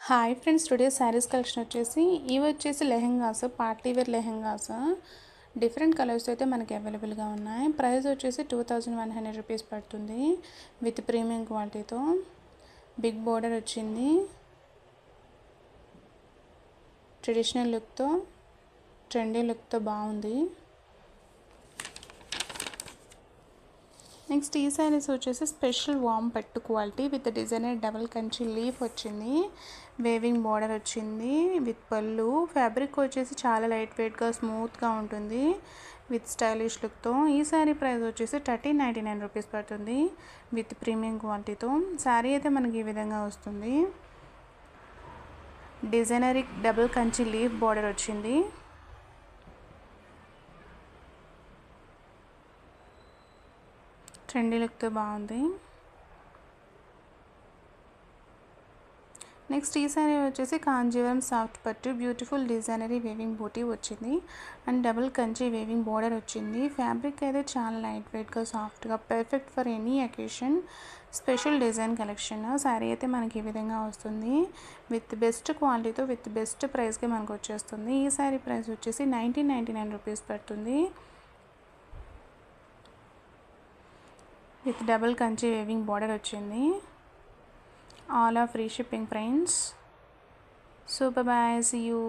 Hi friends, today saris collection వచ్చేసి ఇవి వచ్చేసి lehengas, party wear lehengas. Different colours అయితే మనకి అవైలబుల్గా ఉన్నాయి. ప్రైస్ వచ్చేసి 2100 రూపీస్ పడుతుంది. విత్ ప్రీమియం క్వాలిటీతో బిగ్ బోర్డర్ వచ్చింది. ట్రెడిషనల్ లుక్తో, ట్రెండీ లుక్తో బాగుంది. నెక్స్ట్ ఈ శారీస్ వచ్చేసి స్పెషల్ వామ్ పట్టు quality with designer double Kanchi leaf వచ్చింది. వేవింగ్ బార్డర్ వచ్చింది విత్ పళ్ళు. ఫ్యాబ్రిక్ వచ్చేసి చాలా లైట్ వెయిట్గా స్మూత్గా ఉంటుంది విత్ స్టైలిష్ లుక్తో. ఈ శారీ ప్రైస్ వచ్చేసి 1399 రూపీస్ పడుతుంది విత్ ప్రీమియం క్వాలిటీతో. శారీ అయితే మనకి ఈ విధంగా వస్తుంది. డిజైనరిక్ డబుల్ కంచి లీఫ్ బార్డర్ వచ్చింది. ట్రెండీ లుక్తో బాగుంది. నెక్స్ట్ ఈ శారీ వచ్చేసి కాంజీవరం సాఫ్ట్ పట్టు బ్యూటిఫుల్ డిజైనరీ వేవింగ్ బూటీ వచ్చింది and double Kanchi weaving border వచ్చింది. ఫ్యాబ్రిక్ అయితే చాలా లైట్ వెయిట్గా సాఫ్ట్గా perfect for any occasion. Special design collection. Sari అయితే మనకి ఈ విధంగా వస్తుంది విత్ బెస్ట్ క్వాలిటీతో విత్ బెస్ట్ ప్రైస్కి మనకు వచ్చేస్తుంది. ఈ శారీ ప్రైస్ వచ్చేసి 1999 రూపీస్ పడుతుంది with double Kanchi weaving border వచ్చింది. All are free shipping friends. So bye, see you.